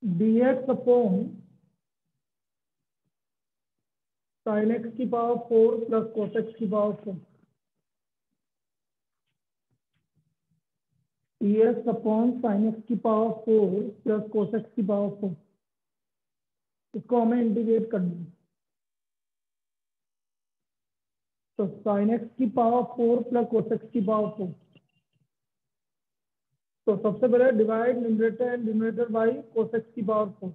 dx upon sin x की power 4 plus cos x की power 4 dx upon sin x की power 4 plus cos x की power 4 इसको हमें इंटीग्रेट करना है। तो साइन एक्स की पावर 4 प्लस कोस एक्स की पावर 4। तो सबसे पहले divide numerator and denominator by cos x की पावर 4।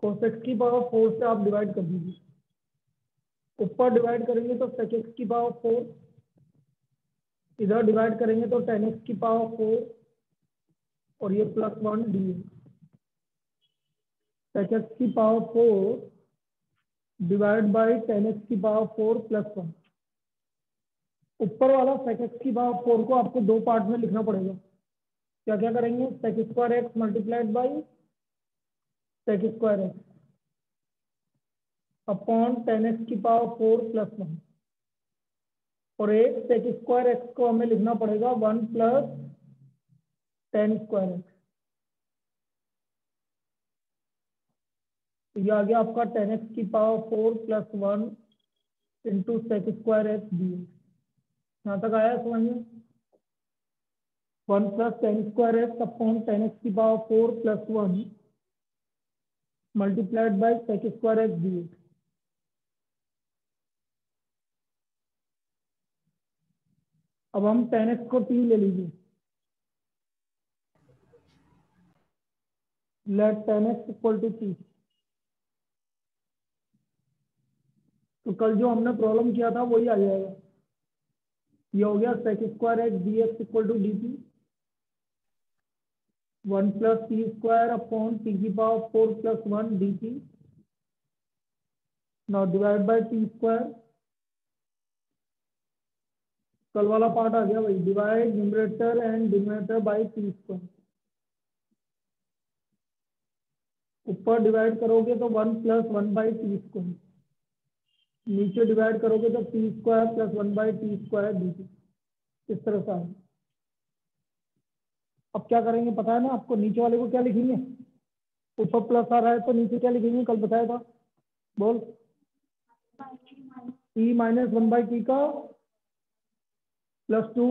कोस एक्स की पावर 4 से आप डिवाइड कर दीजिए। ऊपर डिवाइड करेंगे तो सेक एक्स की पावर 4, इधर डिवाइड करेंगे तो टेन एक्स की पावर 4 और ये प्लस 1 डी सेक एक्स की power 4 divide by ten x की पावर 4 प्लस 1। ऊपर वाला सेक एक्स की पावर 4 को आपको दो पार्ट में लिखना पड़ेगा। क्या क्या करेंगे? Sec square x multiplied by sec square x upon tan x की पावर 4 प्लस 1 और एक सेक स्क्वायर एक्स को हमें लिखना पड़ेगा 1 प्लस टेन स्क्वायर एक्स। तो ये आ गया आपका टेन एक्स की power 4 plus 1 into sec square x d. यहाँ तक आया समझ में? 1 plus tan square x upon tan x की power 4 plus 1 multiplied by sec square x d. अब हम टेन एक्स को टी ले लीजिए। Let tan x equal to t. तो कल जो हमने प्रॉब्लम किया था वही आ जाएगा। ये हो गया sec square x d x equal to d t 1 plus t square upon t की power 4 plus 1 d t. Now divide by t square. कल वाला पार्ट आ गया भाई। Divide numerator and denominator by t square. ऊपर divide करोगे तो 1 plus 1 by t square, नीचे डिवाइड करोगे तो t square plus 1 by t square d t. इस तरह से आएगा। अब क्या करेंगे पता है ना आपको? नीचे वाले को क्या लिखेंगे? ऊपर प्लस आ रहा है तो नीचे क्या लिखेंगे? कल बताया था, बोल। टी माइनस 1 बाई टी का प्लस 2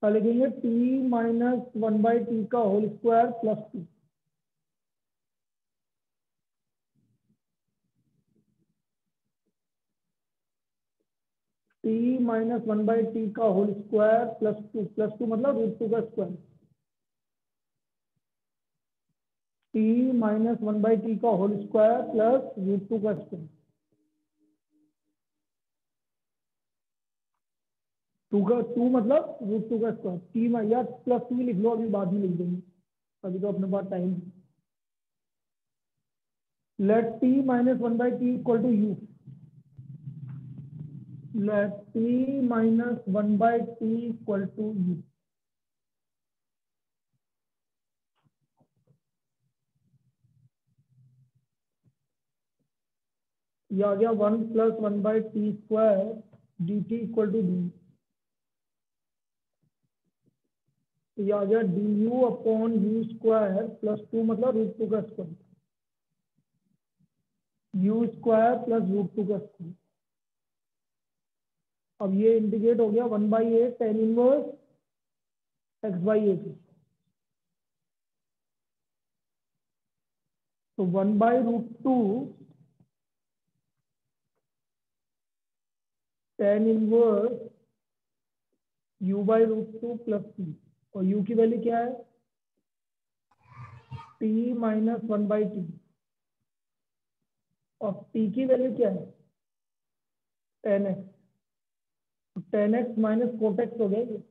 का लिखेंगे टी माइनस 1 बाई टी का whole square plus 2। T minus 1 by t का होल स्क्वायर प्लस 2। प्लस 2 मतलब रूट 2 का square. T minus 1 by t का होल स्क्वायर प्लस रूट 2 का स्क्वायर। 2 मतलब रूट 2 का स्क्वायर। टी या प्लस 2 लिख लो, अभी बाद में लिख देंगे, अभी तो अपने पास time. Let t minus 1 by t equal to u. Let t minus 1 by t equal to u. ये आ गया 1 plus 1 by t square d t equal to d. ये आ गया d u upon u square plus 2 मतलब root 2 का square. U square plus root 2 का square. अब ये इंटीग्रेट हो गया 1 by a tan inverse x by a. तो 1 by root 2 tan inverse u by root 2 plus t. और यू की वैल्यू क्या है? T minus 1 by t. और टी की वैल्यू क्या है? Tan x. Tan x minus cot x हो गया ये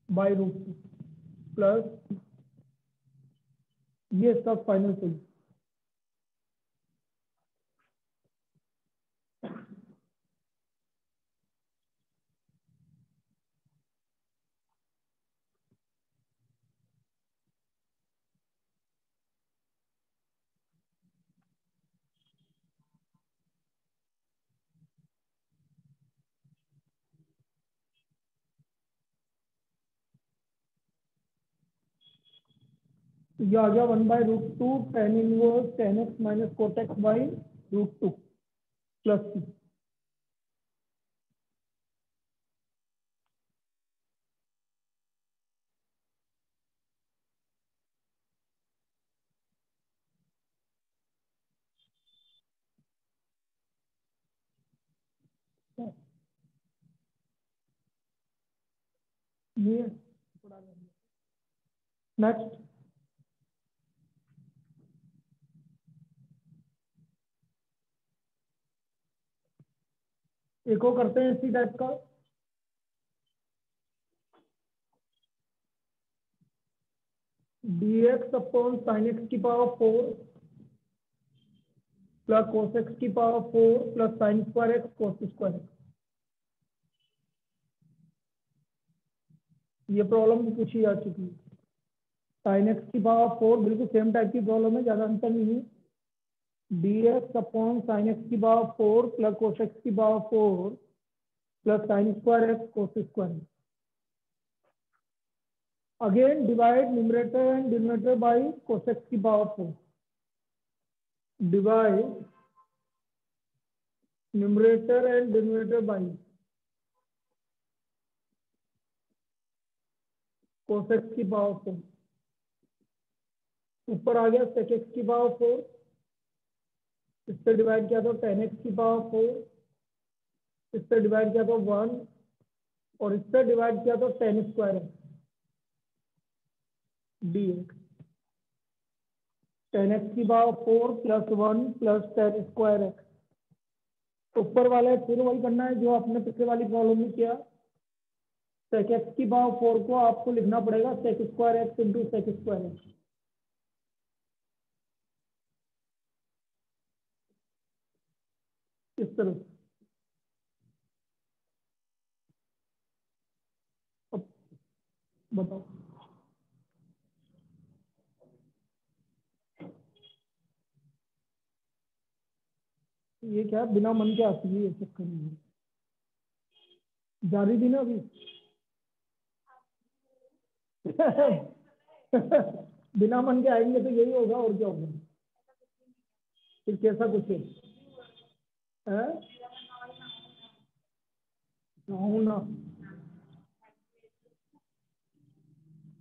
बाई रूट 2 प्लस ये सब फाइनल सही। ये आ गया 1/√2 tan inverse tan x minus cot x by √2 plus C. ये नेक्स्ट एक और करते हैं इसी टाइप का। dx अपॉन साइन एक्स की पावर 4 प्लस कोस एक्स की power 4 plus sin square x cos square x. ये प्रॉब्लम भी पूछी जा चुकी है। साइन एक्स की पावर 4 बिल्कुल सेम टाइप की प्रॉब्लम है, ज्यादा अंतर नहीं है। dx अपॉन साइन एक्स की पावर 4 प्लस कोस एक्स की power 4 plus sin square x cos square. Again divide numerator and denominator by cos x की power 4। Divide numerator and denominator by cos x की power 4। ऊपर आ गया सेक x की power 4, इससे divide किया तो ten x की पावर 4, इससे डिवाइड किया तो 1 और इससे डिवाइड किया तो tan square x d x. Tan x की power 4 plus 1 plus tan square x. ऊपर वाले फिर वही करना है जो आपने पिछले वाली प्रॉब्लम में किया। सेक एक्स की पावर 4 को आपको लिखना पड़ेगा sec square x into sec square x. इस तरह से। अब बताओ ये क्या बिना मन के आती है ये चक्कर में। जारी थी ना अभी। बिना मन के आएंगे तो यही होगा और क्या होगा। फिर कैसा कुछ है ना।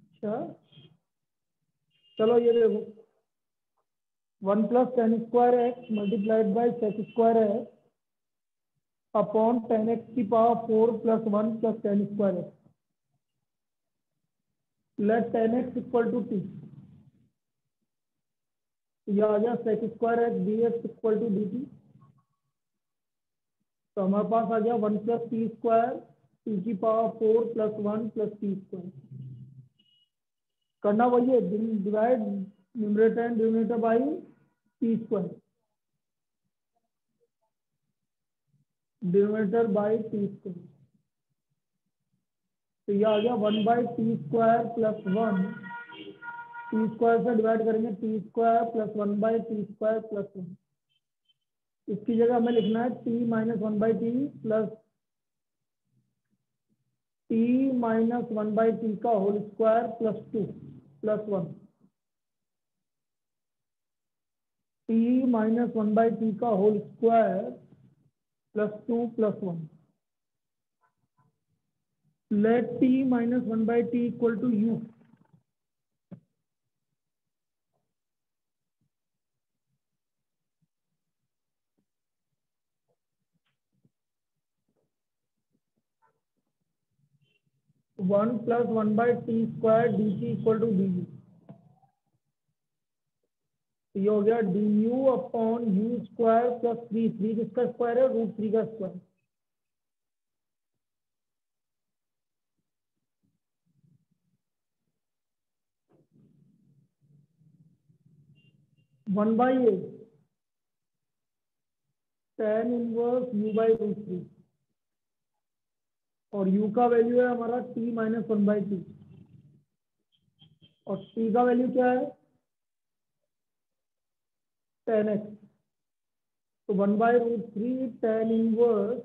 अच्छा चलो ये देखो 1 plus tan square x multiplied by sec square x upon tan x की power 4 plus 1 plus tan square x. Let tan x equal to t. यह आ गया sec square x d x equal to d t. तो हमारे पास आ गया 1 plus t square t की power 4 plus 1 plus t square. करना वही है, divide numerator and denominator by t square, denominator by t square. तो यह आ गया 1/t² प्लस 1। टी स्क्वायर से डिवाइड करेंगे t square plus 1/t² plus 1। इसकी जगह हमें लिखना है t minus 1/t plus t minus 1/t का whole square plus 2 plus 1। t minus 1/t का whole square plus 2 plus 1। Let t minus 1/t equal to u। One plus 1/t² dt equal to d u. ये हो गया d u upon u square plus 3 किसका square है √3 का square. One by a tan inverse u by √3 और u का value है हमारा t माइनस 1/t और t का वैल्यू क्या है 10x। तो 1/√3 tan inverse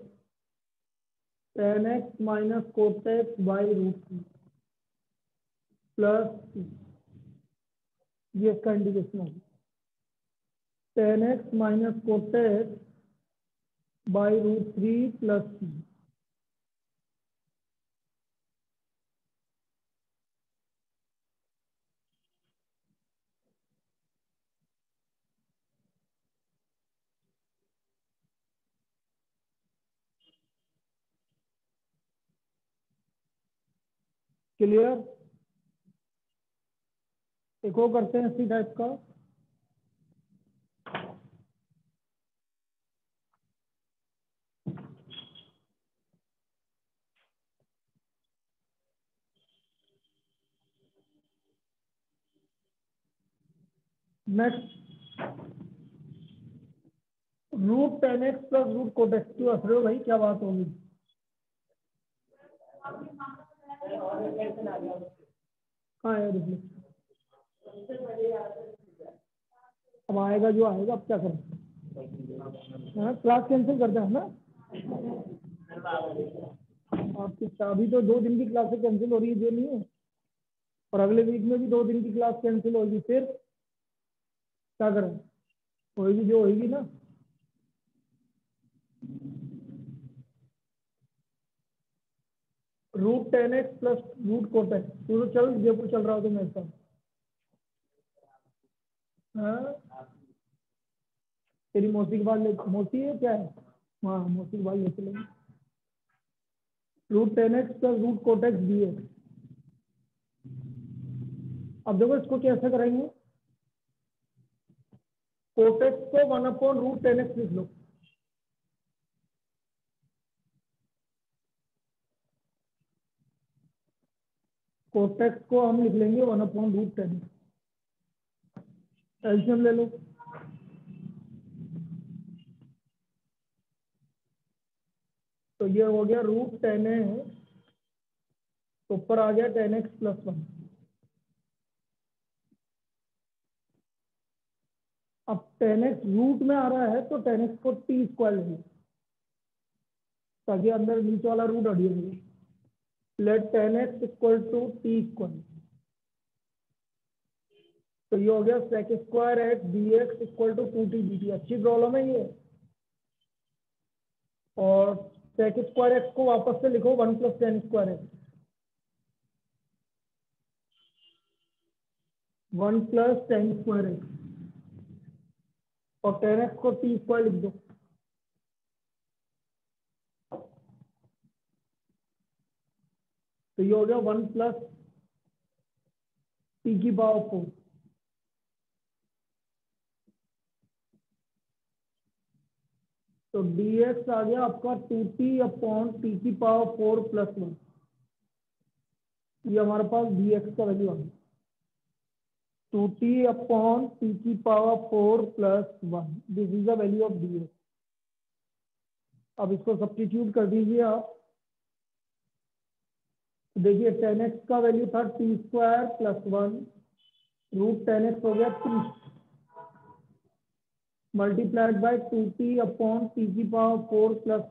10x minus cot x by √3 plus ये इसका इंडिकेशन होगी 10x minus cot x by √3 plus c। Clear? एक और करते हैं इसी टाइप का। नेक्स्ट √10x प्लस √कोटेक्स क्यों हंस रहे हो भाई, क्या बात होगी? कहाँ है रिफ्लेक्शन? अब आएगा जो आएगा, अब क्या करें? हाँ, क्लास कैंसिल करते हैं ना। आपकी अभी तो 2 दिन की क्लासेस कैंसिल हो रही है, जो नहीं है, और अगले वीक में भी 2 दिन की क्लास कैंसिल होगी, फिर क्या करें? होगी जो होगी ना। √10x प्लस √कोटेक्स, तू तो चल जयपुर चल रहा हो तो मेरे साथ। हाँ, तेरी मौसी के बाद ले, मौसी है क्या है? हाँ, मौसी के बाद ले चलेंगे। √10x plus √cortex dx। अब देखो इसको कैसे करेंगे? कोटेक्स को 1/√10x लिख लो। कोटेक्स को हम लिख लेंगे 1/√10x। एलसीएम ले लो। तो ये हो गया √10x, तो ऊपर आ गया 10x प्लस 1। अब 10x रूट में आ रहा है तो 10x को टी स्क्वायर ले लो, ताकि अंदर नीचे वाला रूट हट जाएगा। Let 10x equal to t square. तो ये हो गया sec square x dx equal to 2t dt। अच्छी प्रॉब्लम है ये। और sec स्क्वायर एक्स को वापस से लिखो 1 + tan square x, 1 + tan square x, और 10x को टी स्क्वायर लिख दो। तो ये हो गया 1 + t⁴। तो dx आ गया आपका 2t/t⁴ + 1। ये हमारे पास dx का वैल्यू आ गया 2t/t⁴ + 1। This is the value of dx। अब इसको सब्स्टिट्यूट कर दीजिए आप। देखिए 10x का वैल्यू था t² + 1, √10x हो गया 3 मल्टीप्लाइड बाय 2t/t⁴ +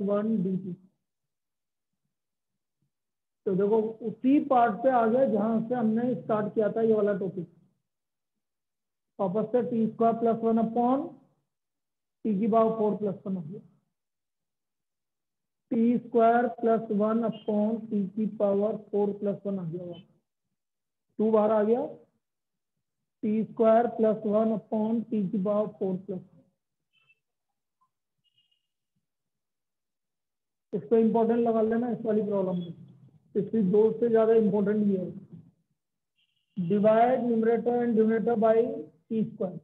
1 dt। तो देखो उसी पार्ट पे आ गया जहां से हमने स्टार्ट किया था ये वाला टॉपिक। वापस से t² + 1/t⁴ + 1 हो गया। t² + 1/t⁴ + 1 आ गया। 2 बार आ गया। t² + 1/t⁴ + 1। इसको इंपॉर्टेंट लगा लेना इस वाली प्रॉब्लम में। इसकी 2 से ज्यादा इंपॉर्टेंट ये है। Divide numerator and denominator by t²।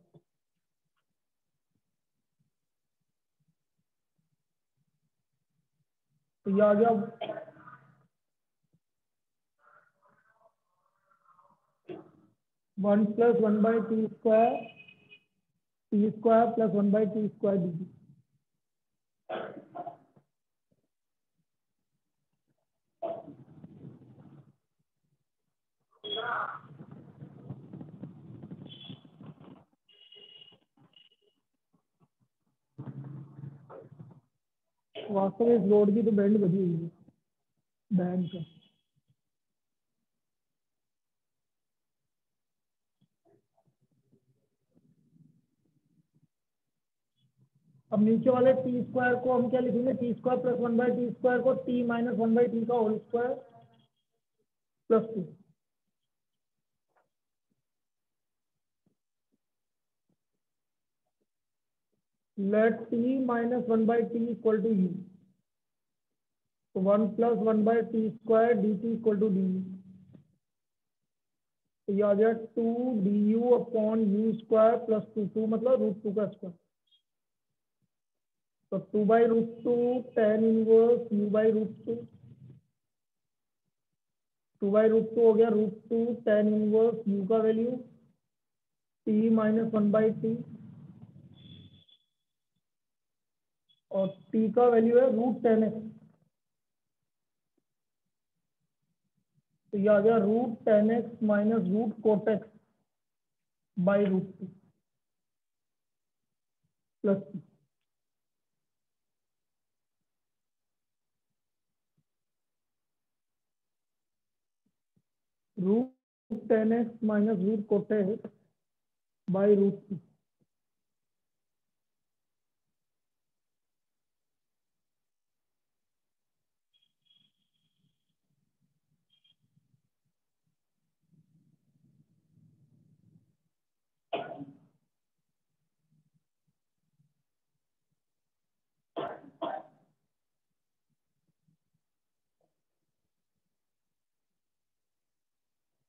तो ये आ गया 1 + 1/t² t² + 1/t² dt। वास्तव में इस रोड की तो बैंड बजी हुई है, बैंड का। अब नीचे वाले टी स्क्वायर को हम क्या लिखेंगे, टी स्क्वायर प्लस 1/t² को टी माइनस 1/t का whole square plus 2। Let t minus 1/t equal to u, तो 1 plus 1/t² dt equal to du। तो ये आ गया 2 du upon u square plus 2 मतलब √2 का स्क्वायर। तो 2/√2 tan इनवर्स u/√2, 2/√2 हो गया √2 tan इनवर्स u का वैल्यू t माइनस 1/t, और t का वैल्यू है √10x। तो ये आ गया √10x minus √cot x by √2 plus 2। √10x minus √cot x by √2।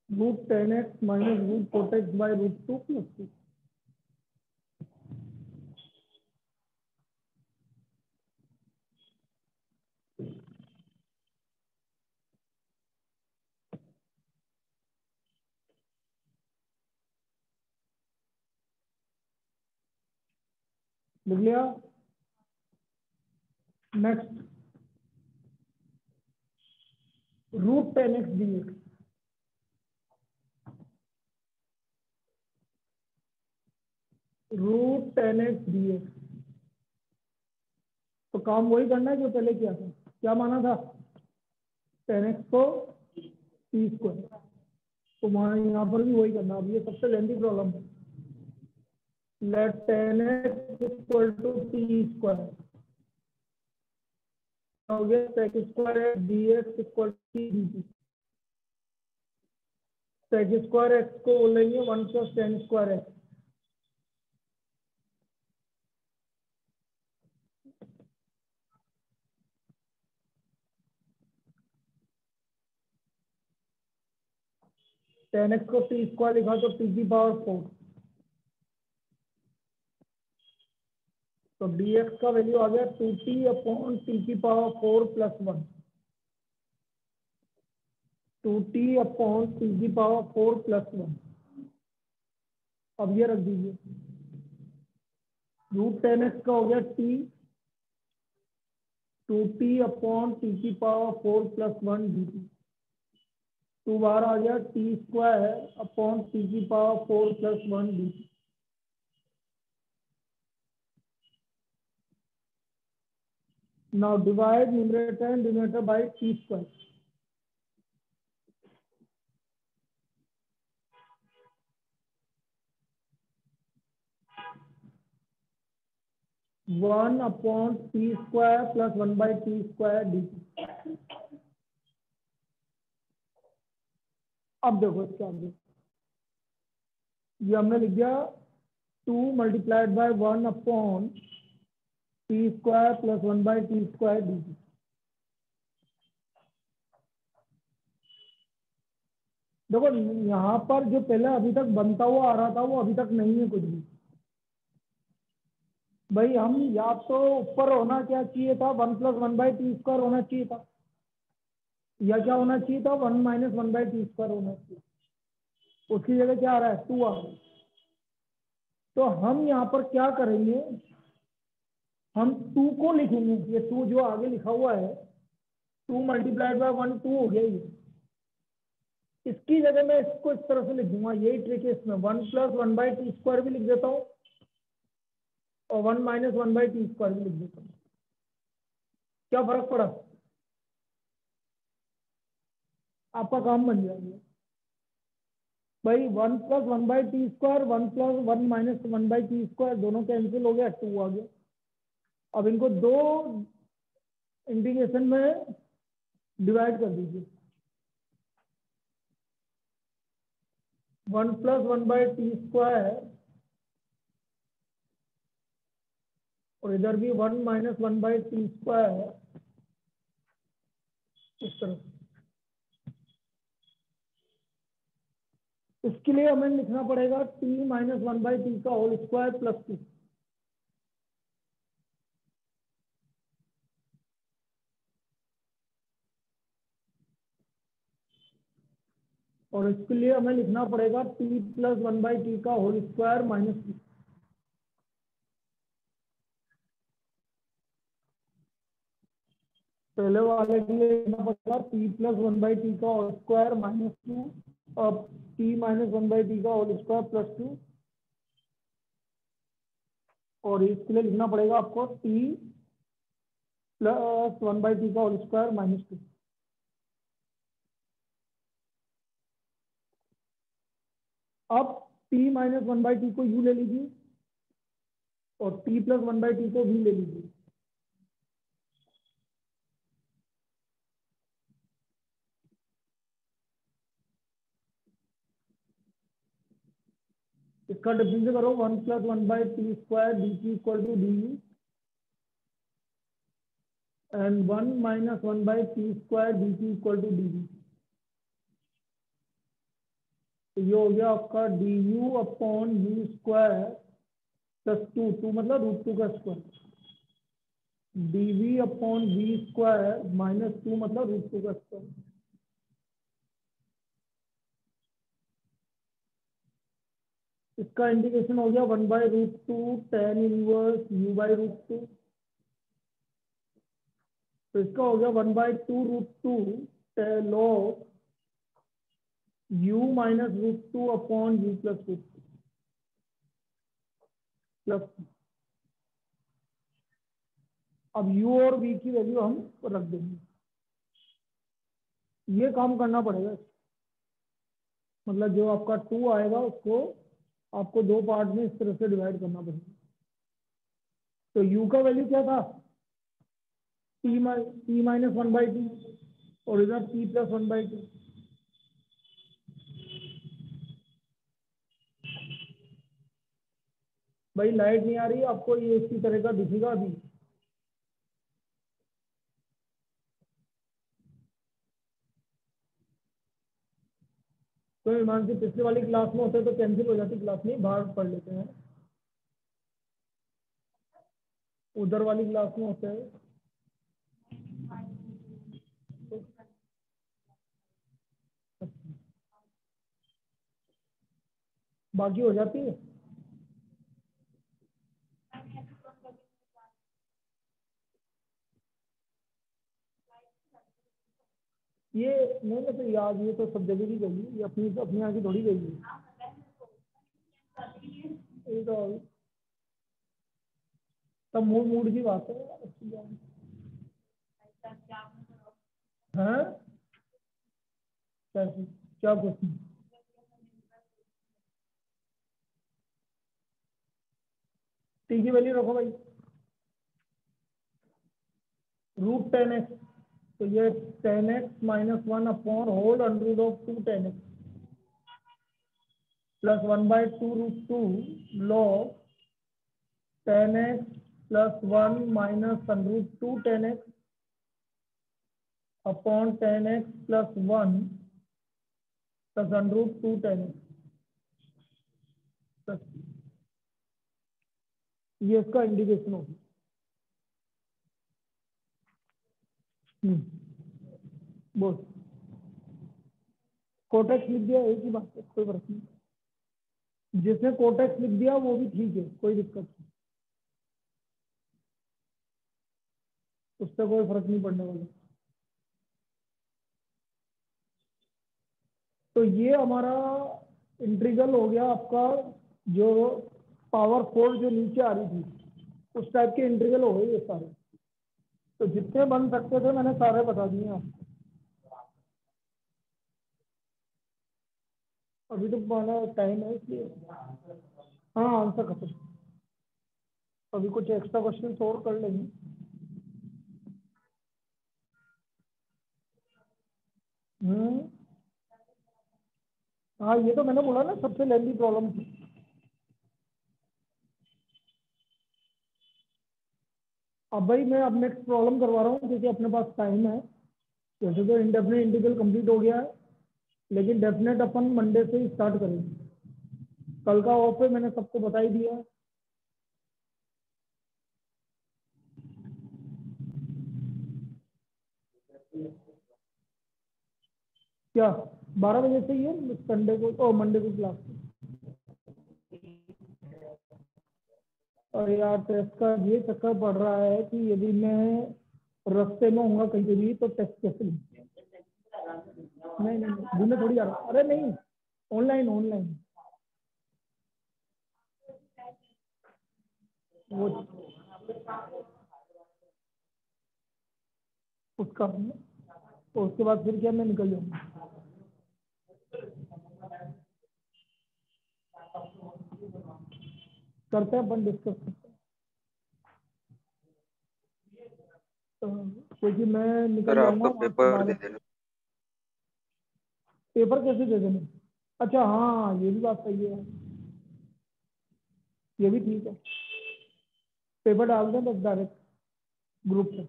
√10x minus √cot x by √2 plus 2। लिख लिया। Next √10x dx, √10x dx, तो काम वही करना है जो पहले किया था। क्या माना था, 10x को t², तो वहां यहाँ पर भी वही करना। अब ये सबसे लेंथी प्रॉब्लम है। Let 10x equal to t², हो गया sec² dx equal to dt। sec² x को बोलेंगे 1 plus tan² x। tan x को t² लिखा तो t की पावर 4, तो dx का वैल्यू आ गया 2t अपॉन t की power 4 plus 1, 2t upon t की पावर 4 प्लस 1। अब ये रख दीजिए, √10x का हो गया t, 2t अपॉन t की पावर 4 प्लस 1 dt, 2 बार आ गया t² अपॉन t की power 4 plus 1 dt। Now divide numerator and denominator by t²। One upon t² plus 1/t² dt। अब देखो इसके आगे, ये हमने लिख दिया 2 multiplied by 1 upon t² plus 1/t² dt। देखो यहाँ पर जो पहले अभी तक बनता हुआ आ रहा था वो अभी तक नहीं है कुछ भी। भाई हम या तो ऊपर होना क्या चाहिए था, 1 प्लस 1/t² होना चाहिए था, या क्या होना चाहिए था, 1 माइनस 1/t² होना चाहिए। उसकी जगह क्या आ रहा है, 2 आ रहा है। तो हम यहाँ पर क्या करेंगे, हम 2 को लिखेंगे, ये 2 जो आगे लिखा हुआ है 2 मल्टीप्लाइड बाय 1 2 हो गया ये। इसकी जगह मैं इसको इस तरह से लिख दूंगा, यही ट्रिक है इसमें, 1 प्लस 1/t² भी लिख देता हूँ और 1 माइनस 1/t² भी लिख देता हूँ। क्या फर्क पड़ा, आपका काम बन जाएगा भाई। 1 plus 1/t², 1 plus 1 minus 1/t² दोनों कैंसिल हो गया, 2 आ गया। अब इनको दो इंटीग्रेशन में डिवाइड कर दीजिए। 1 + 1/t² और इधर भी 1 - 1/t², इस तरह। इसके लिए हमें लिखना पड़ेगा t - 1/t² + 2। और इसके लिए हमें लिखना पड़ेगा t + 1/t² - 2। पहले वाले के लिए लिखना पड़ेगा t + 1/t² - 2, अब t - 1/t² + 2। और इसके लिए लिखना पड़ेगा आपको t + 1/t² - 2। अब t - 1/t को u ले लीजिए और t + 1/t को v ले लीजिए। इसका डिफरेंस करो, 1 + 1/t² dt = du and 1 - 1/t² dt = dv। तो ये हो गया आपका du/u² + 2 मतलब √2 का स्क्वायर, dv/v² -2 मतलब √2 का स्क्वायर। इसका इंटीग्रेशन हो गया 1/√2 tan इनवर्स u/√2। तो इसका हो गया 1/2√2 log u - √2/u + 2 प्लस। अब u और v की वैल्यू हम रख देंगे। ये काम करना पड़ेगा, मतलब जो आपका 2 आएगा उसको आपको दो पार्ट में इस तरह से डिवाइड करना पड़ेगा। तो u का वैल्यू क्या था, t - 1/t और इधर t + 1/t। भाई लाइट नहीं आ रही आपको, ये इसी तरह का दिखेगा अभी। तो ईमान से पिछले वाली क्लास में होते तो कैंसिल हो जाती क्लास, नहीं बाहर पढ़ लेते हैं। उधर वाली क्लास में होता है। बाकी हो जाती है। ये नहीं मतलब याद, ये तो सब जगह की गई, ये अपनी अपने यहाँ की थोड़ी गई है। ये तो सब मूड की बात है यार। हाँ कैसे, क्या क्वेश्चन? टी की वैल्यू रखो भाई, √10x। तो ये 10x - 1/√2 10x + 1/2√2 log 10x + 1 - √2 10x upon 10x + 1 + √2 10x। ये इसका इंडिकेशन होगी। बोल, कोटेक्स लिख दिया, एक ही बात है, कोई फर्क नहीं। जिसने कोटेक्स लिख दिया वो भी ठीक है, कोई दिक्कत नहीं, उससे कोई फर्क नहीं पड़ने वाला। तो ये हमारा इंटीग्रल हो गया आपका, जो पावर 4 जो नीचे आ रही थी उस टाइप के इंटीग्रल हो गए ये सारे। तो जितने बन सकते थे मैंने सारे बता दिए आपको। अभी तो बड़ा टाइम है इसलिए। हाँ आंसर खत्म। अभी कुछ एक्स्ट्रा क्वेश्चन और कर लेंगे। हाँ ये तो मैंने बोला ना सबसे लेंदी प्रॉब्लम थी। अब भाई मैं अब नेक्स्ट प्रॉब्लम करवा रहा हूँ क्योंकि अपने पास टाइम है। वैसे तो इंडेफिनेट इंटीग्रल कंप्लीट हो गया है, लेकिन डेफिनेट अपन मंडे से ही स्टार्ट करेंगे। कल का ऑफ है, मैंने सबको बता ही दिया है। क्या 12 बजे से ही है संडे को और मंडे को क्लास? और यार टेस्ट का ये चक्कर पड़ रहा है कि यदि मैं रास्ते में होऊंगा कहीं पे भी तो टेस्ट कैसे लूं? नहीं नहीं नहीं, दिन में थोड़ी आ रहा। अरे नहीं, ऑनलाइन ऑनलाइन वो उसका तो उसके बाद फिर क्या मैं निकल जाऊंगा। करते हैं अपन डिस्कस करते हैं। तो क्योंकि मैं सर निकल जाऊंगा आपका वहां से पेपर दे 12। देना। पेपर कैसे दे देने? अच्छा हाँ ये भी बात सही है, ये भी ठीक है। पेपर डाल दें बस डायरेक्ट ग्रुप पे।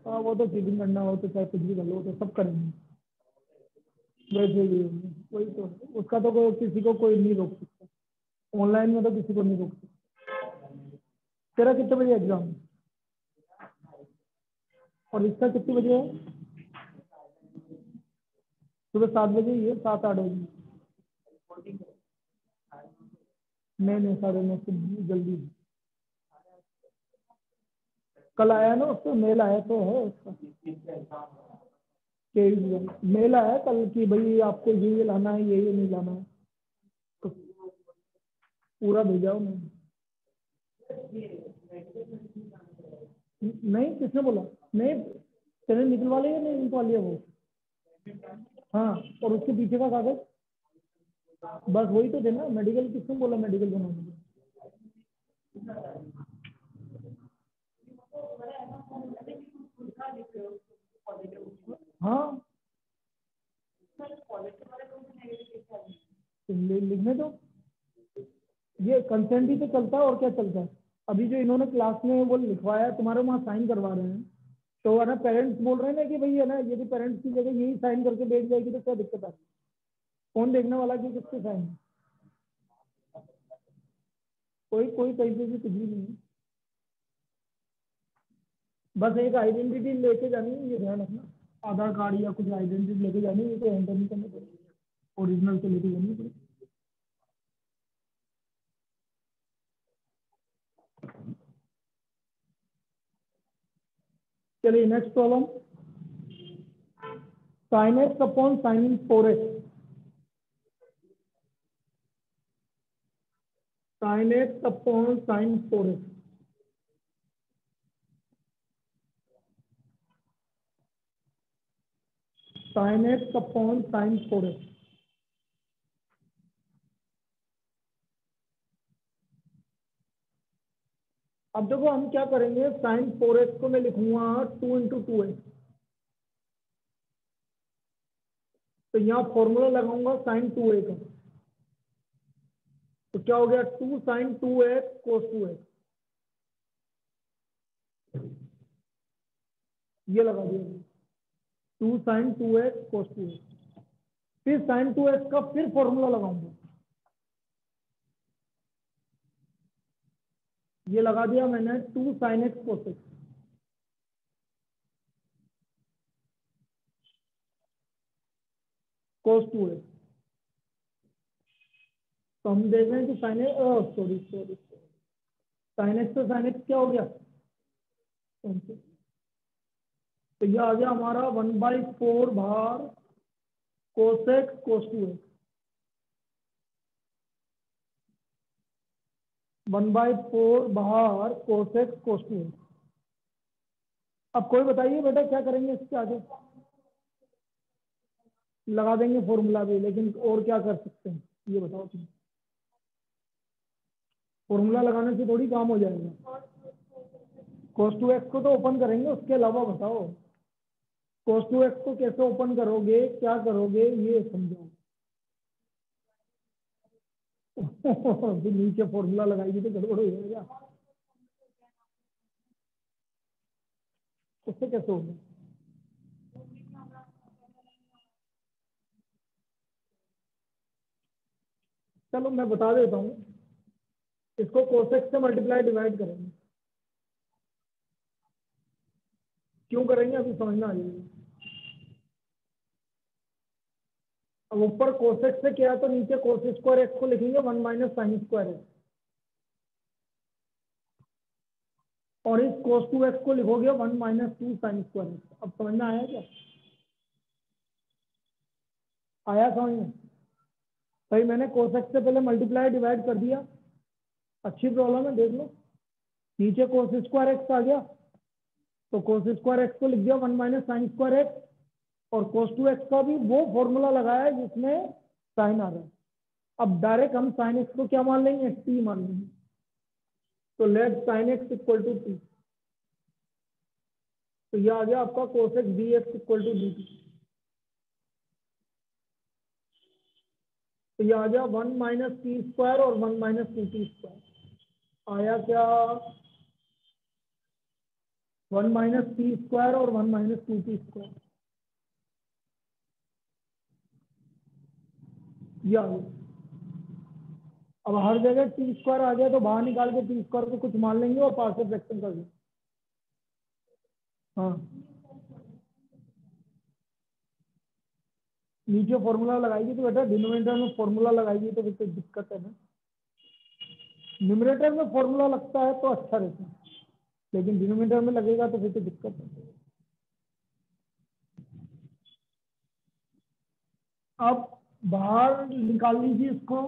हाँ वो तो चीटिंग करना हो तो चाहे कुछ भी कर लो, तो सब करेंगे वैसे ही। वही तो, उसका तो कोई किसी को कोई नहीं रोक सकता। ऑनलाइन में तो किसी को नहीं रोक सकता। तेरा कितने बजे एग्जाम है और इसका कितने बजे है? सुबह 7 बजे ही है, 7-8 बजे? नहीं नहीं, 9:30 से जल्दी है। कल आया ना उसको मेल आया तो है उसका कि मेल आया कल कि भाई आपको ये लाना है, ये नहीं लाना है, तो पूरा भेजा उन्होंने। नहीं किसने बोला? नहीं तेरे निकलवा लिया, नहीं निकलवा लिया वो? हाँ, और उसके पीछे का कागज बस वही तो देना। मेडिकल किसने बोला मेडिकल बनाने को? हाँ लिखने दो। ये कंसेंट ही तो चलता है और क्या चलता है। अभी जो इन्होंने क्लास में वो लिखवाया है, तुम्हारे वहाँ साइन करवा रहे हैं, तो है ना पेरेंट्स बोल रहे हैं ना कि भाई है ना यदि पेरेंट्स की जगह यही साइन करके बैठ जाएगी तो क्या दिक्कत है? कौन देखने वाला कि किसके साइन? कोई कोई कहीं पे भी कुछ भी नहीं है। बस एक आइडेंटिटी लेके जानी है, ये ध्यान रखना। आधार कार्ड या कुछ आइडेंटिटी लेके जानी है, ये तो एंटर नहीं करने पड़ेगी, ओरिजिनल से लेके जानी पड़ेगी। चलिए next problem. Sine x upon sine 4x, sine x upon sine 4x। Sine x upon sine 4x। अब देखो हम क्या करेंगे, साइन 4x को मैं लिखूंगा 2 × 2x। तो यहाँ फॉर्मूला लगाऊंगा साइन 2a का, तो क्या हो गया 2 sin 2x cos 2x। ये लगा दिया 2 sin 2x cos 2x। फिर sin 2x का फिर फॉर्मूला लगाऊंगा, ये लगा दिया मैंने 2 sin x cos x। cos 2x। तो हम देख रहे हैं कि sin sorry sorry sin x तो sin x क्या हो गया? तो ये आ गया हमारा 1/4 भार cos x cos 2x। 1/4 भार cos x cos 2x। अब कोई बताइए बेटा क्या करेंगे इसके आगे? लगा देंगे फॉर्मूला भी, लेकिन और क्या कर सकते हैं? ये बताओ तुम। फॉर्मूला लगाने से थोड़ी काम हो जाएगा। cos 2x को तो ओपन करेंगे, उसके अलावा बताओ cos 2x को कैसे ओपन करोगे, क्या करोगे ये समझाओ। फिर नीचे फॉर्मूला लगाएगी तो गड़बड़ हो जाएगा। उससे कैसे होगा? चलो मैं बता देता हूँ, इसको cosec से मल्टीप्लाई डिवाइड करेंगे। क्यों करेंगे अभी समझना आ जाएगा। अब ऊपर cosec से किया तो नीचे cos स्क्वायर x को लिखेंगे 1 माइनस साइन स्क्वायर x, और इस cos 2x को लिखोगे 1 माइनस 2 साइन स्क्वायर x। अब समझना आया क्या? आया समझ में? भाई मैंने cosec से पहले मल्टीप्लाई डिवाइड कर दिया, अच्छी प्रॉब्लम है देख लो। नीचे cos स्क्वायर x आ गया तो cos स्क्वायर x को लिख दिया 1 माइनस साइन स्क्वायर x, और cos 2x का भी वो फॉर्मूला लगाया है जिसमें साइन आ रहा है। अब डायरेक्ट हम साइन x को क्या मान लेंगे? t मान लेंगे। तो let sine x equal to t, तो ये आ गया आपका cosec dx equal to dt। तो ये आ गया 1 माइनस टी स्क्वायर और 1 माइनस टू टी स्क्वायर। आया क्या? 1 माइनस टी स्क्वायर और 1 माइनस टू टी स्क्वायर, ये आ गया। अब हर जगह टी स्क्वायर आ गया तो बाहर निकाल के टी स्क्वायर को कुछ मान लेंगे और पार्शियल फ्रैक्शन कर देंगे। हाँ, नीचे फॉर्मूला लगाएगी तो बेटा डिनोमिनेटर में फॉर्मूला लगाएगी तो फिर दिक्कत है ना। न्यूमरेटर में फॉर्मूला लगता है तो अच्छा रहता है, लेकिन डिनोमिनेटर में लगेगा तो फिर तो दिक्कत है। अब बाहर निकाल लीजिए इसको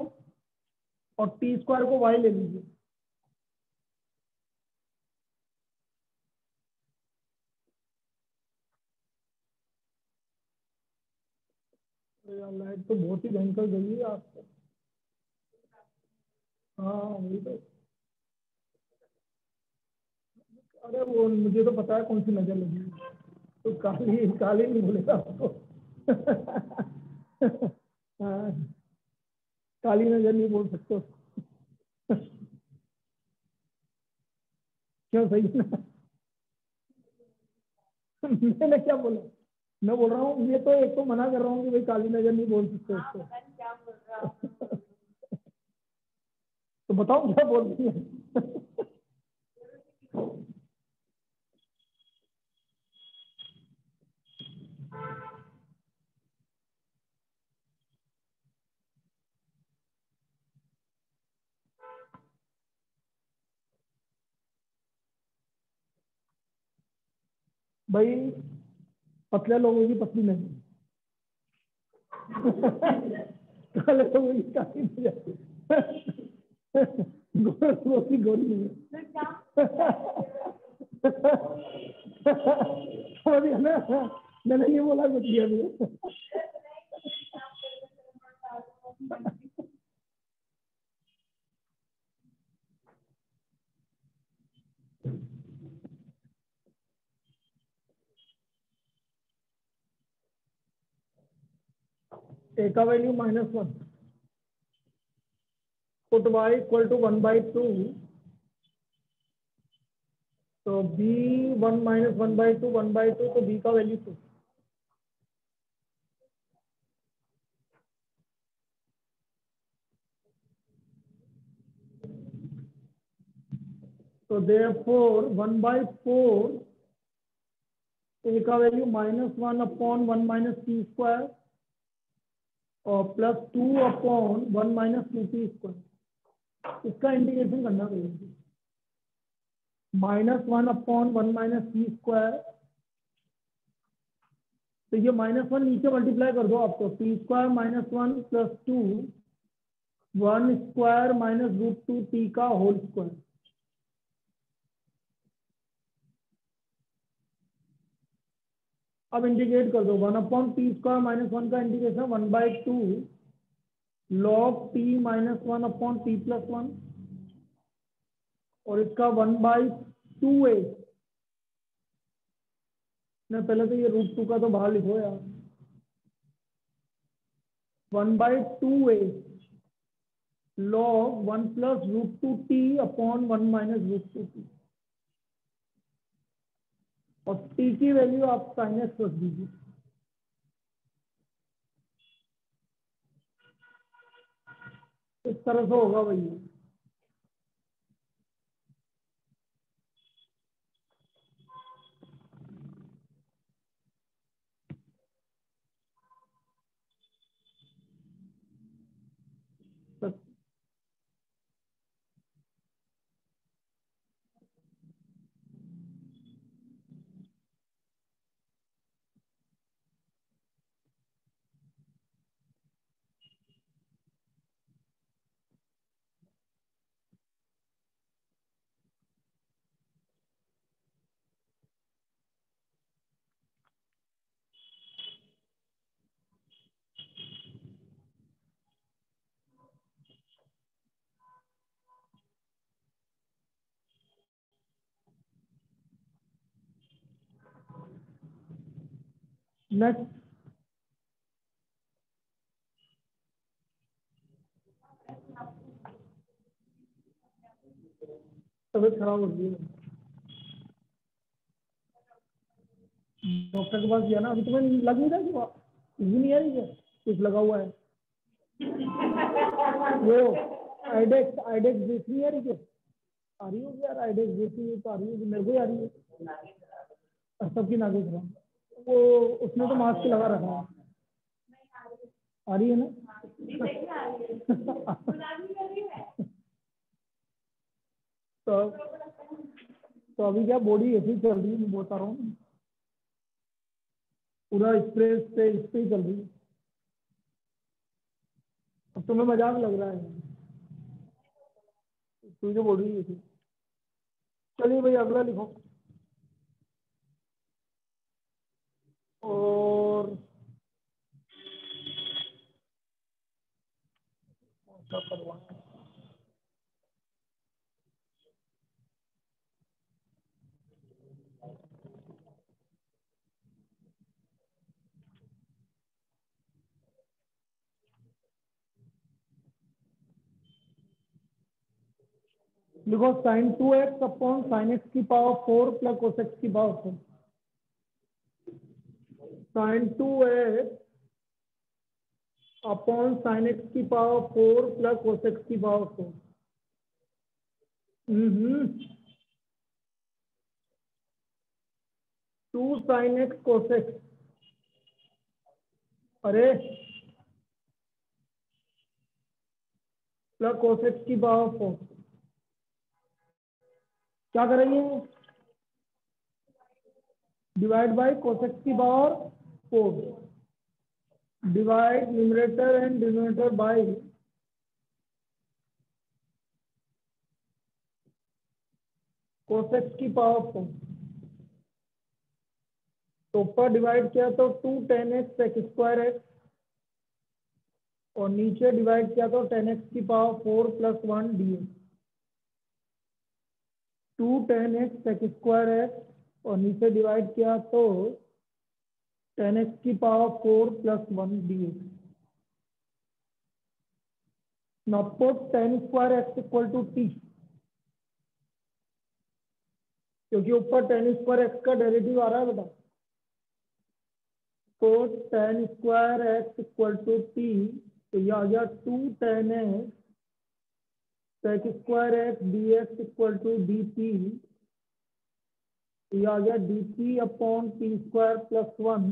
और टी स्क्वायर को वाई ले लीजिए। लाइट तो बहुत ही भयंकर गई है आज तक। हाँ वही तो। अरे वो मुझे तो पता है कौन सी नजर लगी है। तो काली काली नहीं बोलेगा आपको। हाँ, काली नजर नहीं बोल सकते उसको। क्यों सही है ना? मैंने क्या बोला? मैं बोल रहा हूँ ये तो एक तो मना कर रहा हूँ कि भाई काली नजर नहीं बोल सकते उसको। तो बताओ क्या बोल रही है? भाई पतले लोगों की पतली नहीं। काले लोगों की काली नहीं। गोरे लोगों की गोरी नहीं है। समझ गया ना? मैंने ये बोला कुछ किया नहीं। ए का value -1, put y equal to 1/2, तो b 1 माइनस 1/2 1/2, तो b का वैल्यू 2। तो देयरफॉर 1/4 ए का value -1 upon 1 minus T square और +2 upon 1 minus two t square. इसका इंटीग्रेशन करना पड़ेगा। -1 अपॉन 1 माइनस टी स्क्वायर, तो ये -1 नीचे मल्टीप्लाई कर दो आपको, T square -1 +2 1 square minus √2 T का होल स्क्वायर। अब इंटीग्रेट कर दो, 1 अपॉन टी स्क्वायर -1 का integration 1/2 log t minus 1/t+1 और इसका 1/2a। नहीं, पहले तो ये √2 का तो बाहर लिखो यार। 1/2a log 1 + √2t/1 - √2t। और t की वैल्यू आप sin x रख दीजिए। इस तरह से होगा भैया। नेक्स्ट तबीयत खराब हो गई है। डॉक्टर के पास गया ना, अभी तुम्हें लग नहीं रहा कि नहीं आ रही है, कुछ लगा हुआ है। वो आइडेक्स आइडेक्स जैसी नहीं आ रही क्या? आ रही होगी यार, आइडेक्स जैसी तो आ रही होगी, मेरे को ही आ रही है। और सबकी नाके खराब। वो उसने तो मास्क लगा रखा है। आ रही है ना? तो तो अभी क्या बॉडी ऐसी चल रही है, मैं बता रहा हूँ। पूरा स्प्रे से इस पे ही चल रही है। अब तुम्हें मजाक लग रहा है, तुझे बोल रही है। चलिए भाई अगला लिखो। और क्या करवाना है? लिखो sin2x/sin x⁴ + cos x⁴। sin2x/sin x⁴ + cos x⁴। 2 sin x cos x। अरे प्लस cos x⁴ क्या करेंगे? Divide by cos x⁴। Divide numerator and denominator by cos x⁴। तो ऊपर डिवाइड किया तो 2 tan x x² और नीचे डिवाइड किया तो tan x⁴ + 1 dx। 2 tan x x² और नीचे डिवाइड किया तो tan x⁴ + 1 dx। Now put tan² x = t, क्योंकि ऊपर tan² x का डेरिवेटिव आ रहा है बेटा। तो tan² x = t, तो ये आ गया 2 tan x x² dx = dt। ये आ गया dt/t² + 1।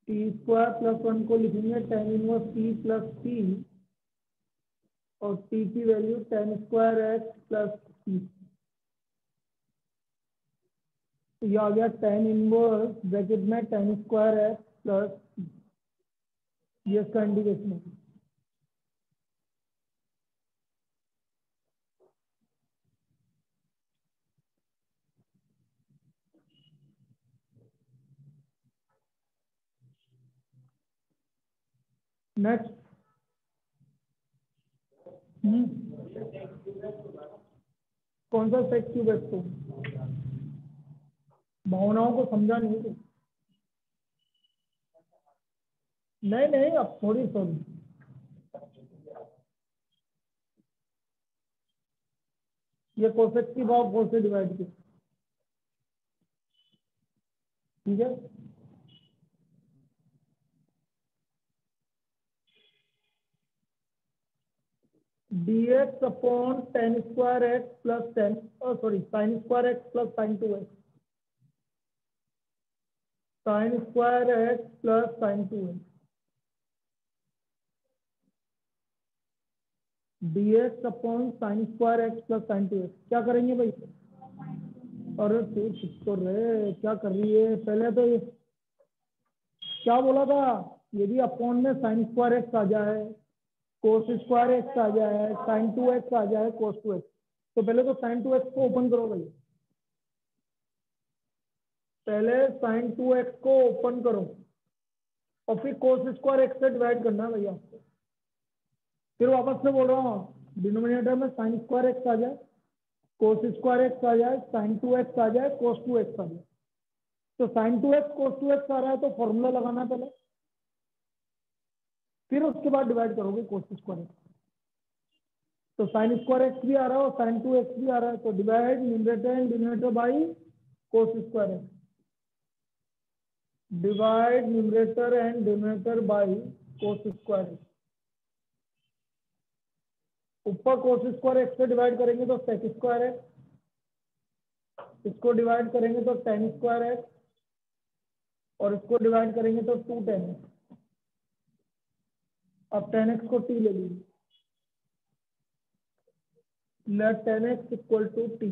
t² + 1 को लिखेंगे tan 1t + t और t की वैल्यू tan² x + t। तो ये आ गया tan इनवर्स ब्रैकेट में tan² x + t। ये इसका इंडिकेशन है। नेक्स्ट। कौन सा सेक क्यूब है? तो भावनाओं को समझा नहीं तो। नहीं नहीं, अब थोड़ी सॉरी, ये कोसेक की भाव 4 से डिवाइड किया, ठीक है। dx upon ten square x plus ten, sorry sine square x plus sign 2x, sign square x plus sign 2x, dx upon sign square x plus sign 2x। क्या करेंगे भाई? अरे तू चुप तो रहे, क्या कर रही है? पहले तो ये क्या बोला था? यदि अपॉन में साइन स्क्वायर एक्स आ जाए, कोस स्क्वायर एक्स आ जाए, साइन 2x आ जाए, कोस 2x, तो पहले तो साइन 2x को ओपन करो भाई। पहले साइन 2x को ओपन करो और फिर कोस स्क्वायर एक्स से डिवाइड करना है भैया। फिर वापस से बोल रहा हूँ, डिनोमिनेटर में साइन स्क्वायर एक्स आ जाए, कोस स्क्वायर एक्स आ जाए, साइन 2x आ जाए, कोस 2x आ जाए। तो साइन 2x कोस 2x आ रहा है तो फॉर्मूला लगाना पहले, फिर उसके बाद डिवाइड करोगे कोस स्क्वायर एक्स। तो साइन स्क्वायर एक्स भी आ रहा है और साइन 2x भी आ रहा है, तो divide numerator and denominator by cos square x, divide numerator and denominator by cos square x. ऊपर कोस स्क्वायर एक्स से डिवाइड करेंगे तो सेक स्क्वायर एक्स, इसको डिवाइड करेंगे तो टेन स्क्वायर एक्स, और इसको डिवाइड करेंगे तो 2 टेन एक्स। अब 10x को t ले लीजिए, late 10x equal to T.